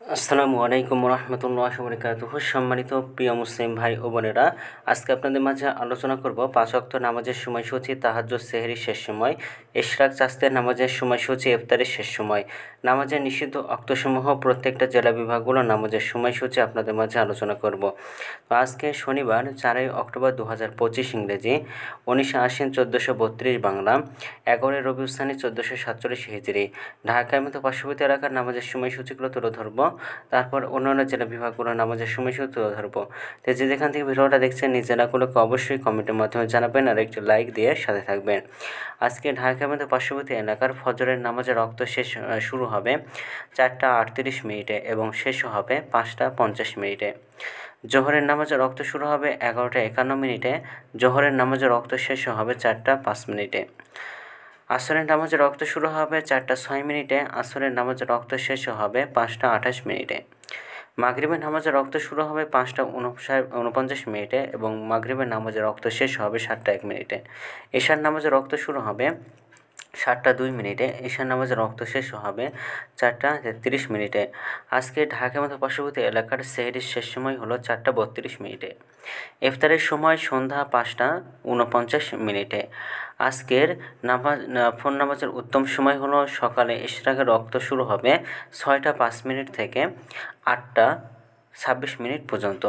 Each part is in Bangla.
আসসালামু আলাইকুম রহমতুল্লাহি ওয়া বারাকাতুহু। সম্মানিত প্রিয় মুসলিম ভাই ও বোনেরা, আজকে আপনাদের মাঝে আলোচনা করব 5 ওয়াক্ত নামাজের সময়সূচি, তাহাজ্জুদ, সেহরির শেষ সময়, ইশরাক, চাস্তের নামাজের সময়সূচি, ইফতারের শেষ সময়, নামাজের নিষিদ্ধ ওয়াক্তসমূহ, প্রত্যেকটা জেলা বিভাগগুলোর নামাজের সময়সূচি আপনাদের মাঝে আলোচনা করব। তো আজকে শনিবার 4 অক্টোবর 2025 ইংরেজি, 19 আশ্বিন 1432 বাংলা, 11 রবিউল সানি 1447 হিজরি। ঢাকার মতো পার্শ্ববর্তী এলাকার নামাজের সময়সূচিগুলো তুলে ধরব, তারপর অন্যান্য জেলা বিভাগগুলোর নামাজের সময়সূচি তুলে ধরবো। তো যেখান থেকে ভিডিওটা দেখছেন নিজ জেলাগুলোকে অবশ্যই কমেন্টের মাধ্যমে জানাবেন আর একটি লাইক দিয়ে সাথে থাকবেন। আজকে ঢাকার মধ্যে পার্শ্ববর্তী এলাকার ফজরের নামাজের রক্ত শুরু হবে 4:38 এবং শেষ হবে 5:50। জোহরের নামাজের রক্ত শুরু হবে 11:51, জোহরের নামাজের রক্ত শেষ হবে 4:05। আসরের নামাজের রক্ত শুরু হবে 4:06, আসরের নামাজের রক্ত শেষ হবে 5:28। মাগরিবের নামাজের রক্ত শুরু হবে 5:49 এবং মাগরিবের নামাজের রক্ত শেষ হবে 7:01। এশার নামাজের রক্ত শুরু হবে 7:02, এশার নামাজের রক্ত শেষ হবে 4:33। আজকে ঢাকার মতো পার্শ্ববর্তী এলাকার সেহরির শেষ সময় হলো 4:32। ইফতারের সময় সন্ধ্যা 5:49। আজকের নফল নামাজের উত্তম সময় হলো সকালে ইশরাকের রক্ত শুরু হবে 6:05 থেকে 8:26 পর্যন্ত।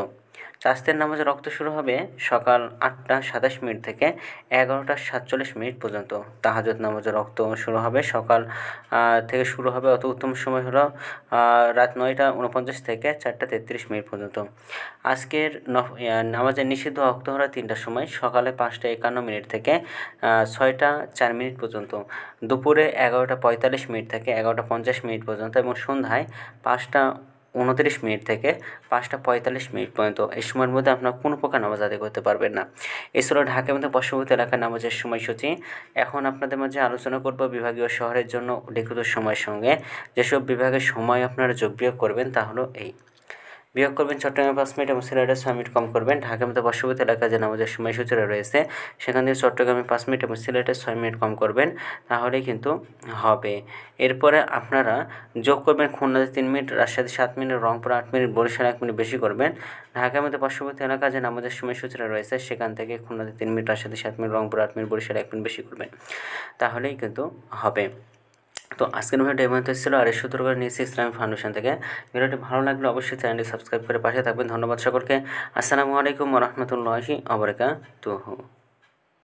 চাস্তের নামাজের রক্ত শুরু হবে সকাল 8:27 থেকে 11:47 পর্যন্ত। তাহাজ্জুদ নামাজের রক্ত শুরু হবে সকাল থেকে শুরু হবে, অত উত্তম সময় হলো রাত 9:49 থেকে 4:33 পর্যন্ত। আজকের নামাজের নিষিদ্ধ ওয়াক্ত হলো 3টার সময়, সকালে 5:51 থেকে 6:04 পর্যন্ত, দুপুরে 11:45 থেকে 11:50 পর্যন্ত এবং সন্ধ্যায় 5:29 থেকে 5:45 পর্যন্ত। এই সময়ের মধ্যে আপনার কোনো প্রকার নামাজ আদায় করতে পারবেন না। এছাড়াও ঢাকার মধ্যে পার্শ্ববর্তী এলাকার নামাজের সময়সূচি এখন আপনাদের মাঝে আলোচনা করব। বিভাগীয় শহরের জন্য লিখিত সময়ের সঙ্গে যেসব বিভাগের সময় আপনারা যোগ বিয়োগ করবেন তা হলো এই: বিয়োগ করবেন চট্টগ্রামে 5 মিনিট এবং সিলেটে 6 মিনিট কম করবেন। ঢাকার মতো পার্শ্ববর্তী এলাকায় যে নামাজের সময়সূচিটা রয়েছে সেখান থেকে চট্টগ্রামে 5 মিনিট এবং সিলেটে 6 মিনিট কম করবেন, তাহলেই কিন্তু হবে। এরপরে আপনারা যোগ করবেন খুলনাতে 3 মিনিট, রাজশাহীতে 7 মিনিট, রংপুর 8 মিনিট, বরিশালে 1 মিনিট বেশি করবেন। ঢাকার মধ্যে পার্শ্ববর্তী এলাকায় যে নামাজের সময়সূচিটা রয়েছে সেখান থেকে খুলনাতে 3 মিনিট, রাজশাহীতে 7 মিনিট, রংপুর 8 মিনিট, বরিশালে 1 মিনিট বেশি করবেন, তাহলেই কিন্তু হবে। তো আজকের ভিডিওটা এই পর্যন্ত ছিল। আর এই সূত্র করে নিয়েছি ইসলামিক ফাউন্ডেশন থেকে। ভিডিওটি ভালো লাগলে অবশ্যই চ্যানেলটি সাবস্ক্রাইব করে পাশে থাকবেন। ধন্যবাদ সকলকে। আসসালামু আলাইকুম ওয়া রাহমাতুল্লাহি ওয়া বারাকাতুহু।